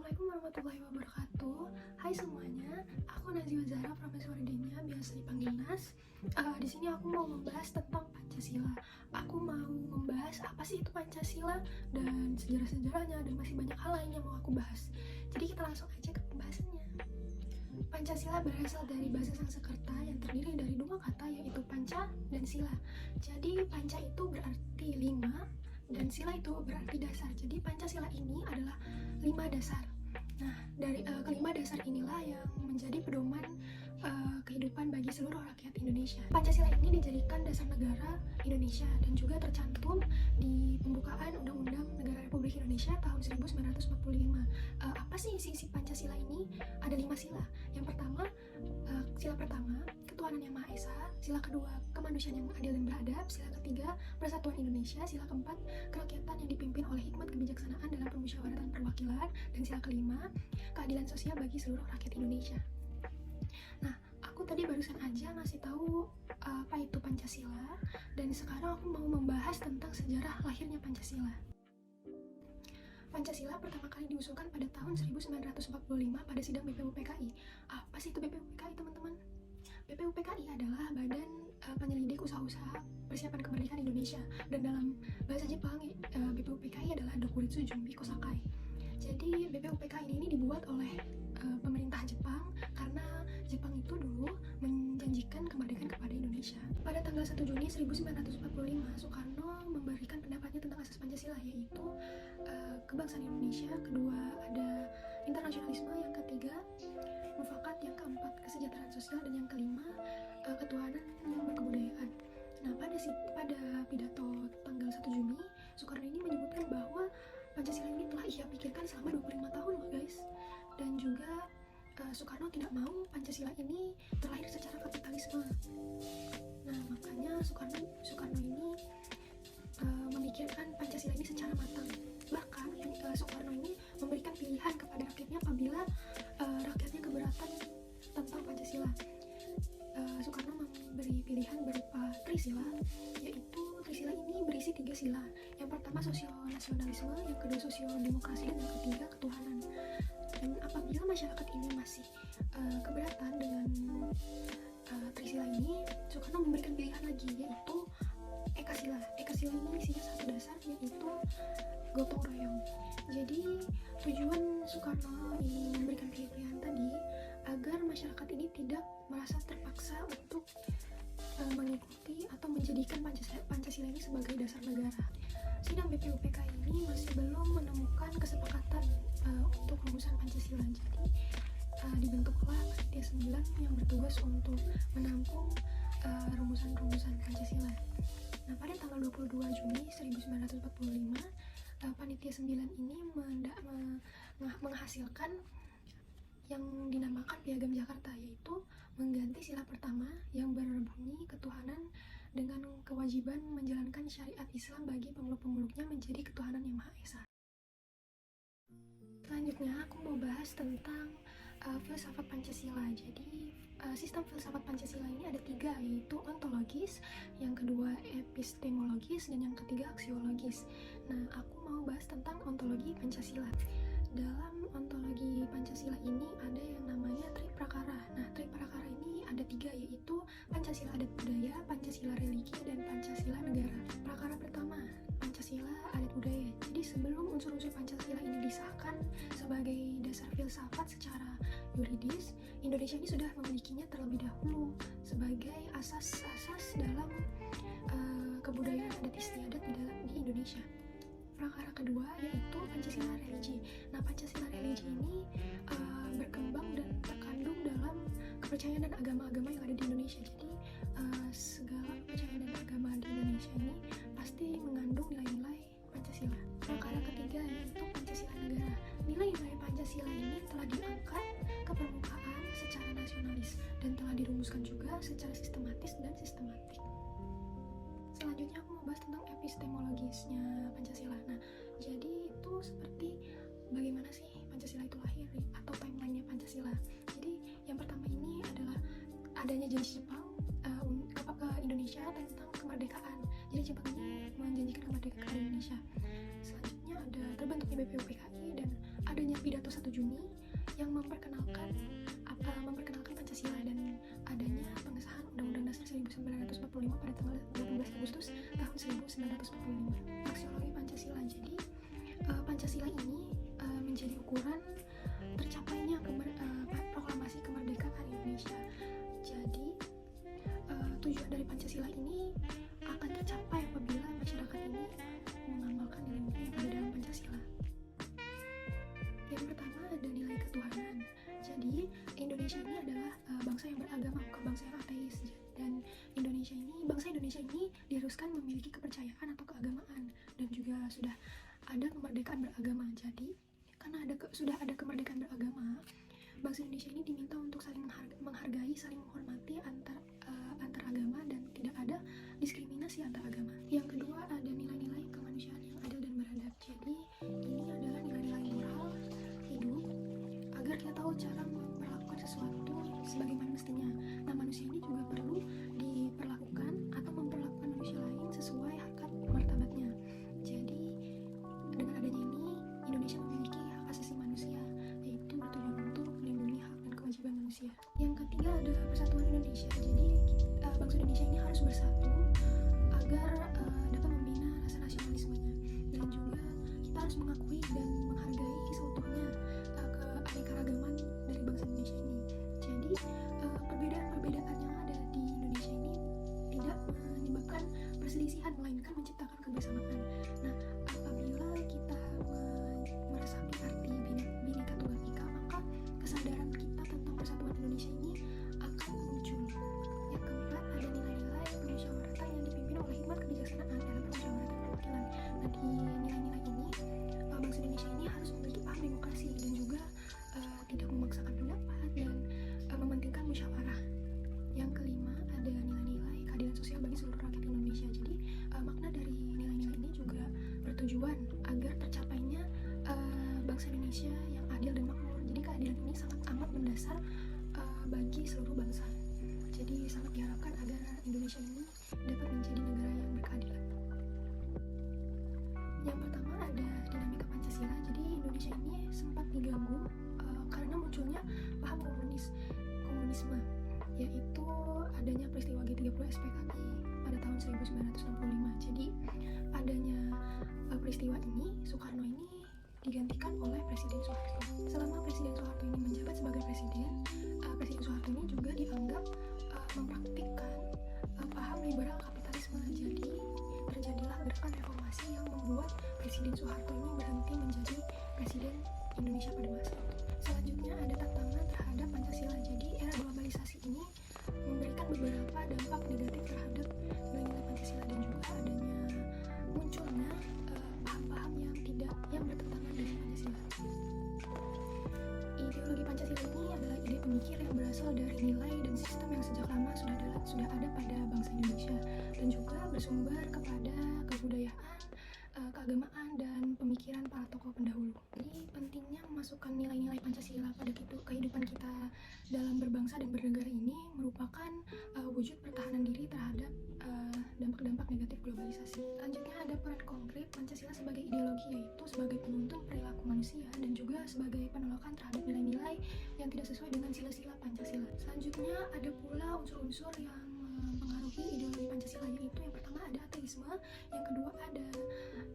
Assalamualaikum warahmatullahi wabarakatuh. Hai semuanya, aku Nazwa Zahra Prameswari Denia, biasa dipanggil Nas. Di sini aku mau membahas tentang Pancasila. Aku mau membahas apa sih itu Pancasila dan sejarah-sejarahnya, dan masih banyak hal lain yang mau aku bahas. Jadi kita langsung aja ke pembahasannya. Pancasila berasal dari bahasa Sanskerta yang terdiri dari dua kata, yaitu panca dan sila. Jadi panca itu berarti 5 dan sila itu berarti dasar. Jadi Pancasila ini adalah 5 dasar. Nah, dari kelima dasar inilah yang menjadi pedoman kehidupan bagi seluruh rakyat Indonesia. Pancasila ini dijadikan dasar negara Indonesia dan juga tercantum di pembukaan Undang-Undang Negara Republik Indonesia tahun 1945. Apa sih isi Pancasila ini? Ada 5 sila. Yang pertama, sila pertama, ketuhanan yang Maha Esa. Sila kedua, kemanusiaan yang adil dan beradab. Sila ketiga, persatuan Indonesia. Sila keempat, kerakyatan yang dipimpin oleh hikmat kebijaksanaan dalam permusyawaratan perwakilan. Dan sila kelima, keadilan sosial bagi seluruh rakyat Indonesia. Nah, aku tadi barusan aja ngasih tahu apa itu Pancasila, dan sekarang aku mau membahas tentang sejarah lahirnya Pancasila. Pancasila pertama kali diusulkan pada tahun 1945 pada sidang BPUPKI. Apa sih itu BPUPKI, teman-teman? BPUPKI adalah Badan Penyelidik Usaha-usaha Persiapan Kemerdekaan Indonesia, dan dalam bahasa Jepang BPUPKI adalah Dokuritsu Jumbi Kosakai. Jadi BPUPKI ini dibuat oleh pemerintah Jepang karena Jepang itu dulu menjanjikan kemerdekaan kepada Indonesia. Pada tanggal 1 Juni 1945, Soekarno memberikan pendapatnya tentang asas Pancasila, yaitu kebangsaan Indonesia, kedua ada internasionalisme, yang ketiga mufakat, yang keempat kesejahteraan sosial, dan yang kelima ketuhanan yang berkebudayaan. Nah, pada pidato tanggal 1 Juni, Soekarno ini menyebutkan bahwa Pancasila ini telah ia pikirkan selama 25 tahun loh guys. Dan juga Soekarno tidak mau Pancasila ini terlahir secara kapitalisme. Nah, makanya Soekarno ini memikirkan Pancasila ini secara matang. Bahkan Soekarno ini memberikan pilihan kepada rakyatnya apabila rakyatnya keberatan tentang Pancasila. Soekarno memberi pilihan berupa trisila, yaitu trisila ini berisi 3 sila. Yang pertama sosial nasionalisme, yang kedua sosial demokrasi, dan yang ketiga ketuhanan. Dan apabila masyarakat ini masih keberatan dengan trisila ini, Soekarno memberikan pilihan lagi, yaitu ekasila. Ekasila ini isinya satu dasar, yaitu gotong royong. Jadi tujuan Soekarno ini memberikan pilihan tadi agar masyarakat ini tidak merasa terpaksa untuk mengikuti atau menjadikan Pancasila ini sebagai dasar negara. Sidang BPUPKI ini masih belum menemukan kesepakatan untuk rumusan Pancasila. Jadi dibentuklah panitia 9 yang bertugas untuk menampung rumusan-rumusan Pancasila. Nah, pada tanggal 22 Juni 1945, panitia 9 ini menghasilkan yang dinamakan Piagam Jakarta, yaitu mengganti sila pertama yang berbunyi ketuhanan dengan kewajiban menjalankan syariat Islam bagi pemeluk-pemeluknya menjadi ketuhanan yang Maha Esa. Selanjutnya aku mau bahas tentang filsafat Pancasila. Jadi sistem filsafat Pancasila ini ada 3, yaitu ontologis, yang kedua epistemologis, dan yang ketiga aksiologis. Nah, aku mau bahas tentang ontologi Pancasila. Dalam ontologi Pancasila ini ada yang namanya Triprakara. Nah, Triprakara ini ada 3, yaitu Pancasila adat budaya, Pancasila religi, dan Pancasila negara. Prakara pertama, Pancasila adat budaya. Jadi sebelum unsur-unsur Pancasila ini disahkan sebagai dasar filsafat secara yuridis, Indonesia ini sudah memilikinya terlebih dahulu sebagai asas-asas dalam kebudayaan adat istiadat di Indonesia. Prakara kedua yaitu Pancasila religi. Nah, Pancasila religi ini berkembang dan terkandung dalam kepercayaan dan agama-agama yang ada di Indonesia. Jadi segala kepercayaan dan agama di Indonesia ini pasti mengandung nilai-nilai Pancasila. Prakara ketiga yaitu Pancasila negara. Nilai-nilai Pancasila ini telah diangkat ke permukaan secara nasionalis dan telah dirumuskan juga secara sistematis dan sistematik. Selanjutnya aku mau bahas tentang epistemologisnya Pancasila. Nah, jadi itu seperti bagaimana sih Pancasila itu lahir atau timelinenya Pancasila. Jadi yang pertama ini adalah adanya janji Jepang ke Indonesia tentang kemerdekaan. Jadi Jepang ini menjanjikan kemerdekaan kepada Indonesia. Selanjutnya ada terbentuknya BPUPKI dan adanya pidato 1 Juni yang memperkenalkan Pancasila dan adanya pengesahan Undang-Undang Dasar 1945 pada tanggal 18 Agustus tahun 1945. Aksiologi Pancasila. Jadi Pancasila ini menjadi ukuran tercapainya proklamasi kemerdekaan Indonesia. Jadi tujuan dari Pancasila ini akan tercapai apabila masyarakat ini mengamalkan nilai-nilai yang ada dalam Pancasila. Yang pertama ada nilai ketuhanan. Jadi Indonesia ini adalah bangsa yang beragama, bukan bangsa yang ateis. Dan bangsa Indonesia ini diharuskan memiliki kepercayaan atau keagamaan, dan juga sudah ada kemerdekaan beragama. Jadi karena sudah ada kemerdekaan beragama, bangsa Indonesia ini diminta untuk saling menghargai, saling menghormati antar agama, dan tidak ada diskriminasi antar agama. Yang kedua ada nilai-nilai kemanusiaan yang adil dan beradab. Jadi ini adalah nilai-nilai moral hidup agar kita tahu cara memperlakukan sesuatu sebagaimana mestinya. Nah, manusia ini juga perlu diperlakukan atau memperlakukan manusia lain sesuai harkat martabatnya. Jadi dengan adanya ini, Indonesia memiliki hak asasi manusia, yaitu bertujuan untuk melindungi hak dan kewajiban manusia. Yang ketiga adalah persatuan Indonesia. Jadi bangsa Indonesia ini harus bersatu agar dapat membina rasa nasionalismenya, dan juga kita harus mengakui dan menghargai seutuhnya keanekaragaman dari bangsa Indonesia ini. Jadi perbedaan-perbedaan yang ada di Indonesia ini tidak menyebabkan perselisihan, melainkan menciptakan kebersamaan. Nah, apabila kita meresapi arti Bhinneka Tunggal Ika, maka kesadaran kita tentang persatuan Indonesia ini akan muncul. Yang keempat ada nilai-nilai permusyawaratan yang dipimpin oleh hikmat kebijaksanaan dalam permusyawaratan perwakilan. Nah, di nilai-nilai ini bangsa Indonesia ini harus memiliki paham demokrasi dan juga tidak memaksakan pendapat dan mementingkan musyawarah. Yang kelima ada nilai-nilai keadilan sosial bagi seluruh rakyat Indonesia. Jadi makna dari nilai-nilai ini juga bertujuan agar tercapainya bangsa Indonesia yang adil dan makmur. Jadi keadilan ini sangat amat mendasar bagi seluruh bangsa. Jadi sangat diharapkan agar Indonesia ini dapat menjadi negara yang berkeadilan. Yang pertama ada dinamika Pancasila. Jadi Indonesia ini sempat diganggu karena munculnya paham komunisme, yaitu adanya peristiwa G30 SPKI pada tahun 1965. Jadi adanya peristiwa ini, Soekarno ini digantikan oleh Presiden Soeharto. Selama Presiden Soeharto ini menjabat sebagai Presiden Soeharto ini juga dianggap mempraktikkan paham liberal kapitalisme. Jadi terjadilah gerakan reformasi yang membuat Presiden Soeharto ini berhenti menjadi Presiden Indonesia pada masa itu. Selanjutnya ada tantangan terhadap Pancasila. Jadi era globalisasi ini memberikan beberapa dampak negatif terhadap nilai-nilai Pancasila, dan juga adanya munculnya paham-paham yang bertentangan dengan Pancasila. Ideologi Pancasila ini adalah ide pemikir yang berasal dari nilai dan sistem yang sejak lama sudah ada pada bangsa Indonesia, dan juga bersumber kepada kebudayaan, keagamaan, dan pemikiran para tokoh pendahulu. Jadi pentingnya memasukkan nilai-nilai Pancasila pada kehidupan kita dalam berbangsa dan bernegara ini merupakan wujud pertahanan diri terhadap dampak-dampak negatif globalisasi. Selanjutnya ada peran konkret Pancasila sebagai ideologi, yaitu sebagai penuntun perilaku manusia dan juga sebagai penolakan terhadap nilai-nilai yang tidak sesuai dengan sila-sila Pancasila. Selanjutnya ada pula unsur-unsur yang mempengaruhi ideologi Pancasila, yaitu yang pertama ada ateisme, yang kedua ada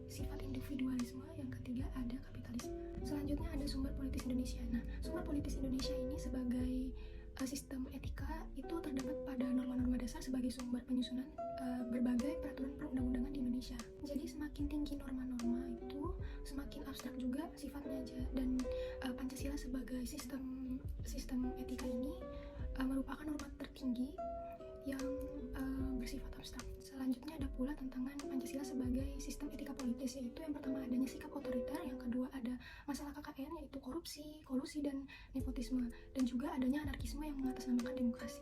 sifat individualisme, yang ketiga ada kapitalisme. Selanjutnya ada sumber politis Indonesia. Nah, sumber politis Indonesia ini sebagai sistem etika itu terdapat pada norma-norma dasar sebagai sumber penyusunan berbagai peraturan perundang-undangan di Indonesia. Jadi semakin tinggi norma-norma itu, semakin abstrak juga sifatnya aja. Dan Pancasila sebagai sistem etika ini merupakan norma tertinggi yang bersifat abstrak. Selanjutnya ada pula tantangan Pancasila sebagai sistem etika politis, yaitu yang pertama adanya sikap otoriter, yang kedua ada masalah KKN yaitu korupsi, kolusi, dan nepotisme, dan juga adanya anarkisme yang mengatasnamakan demokrasi.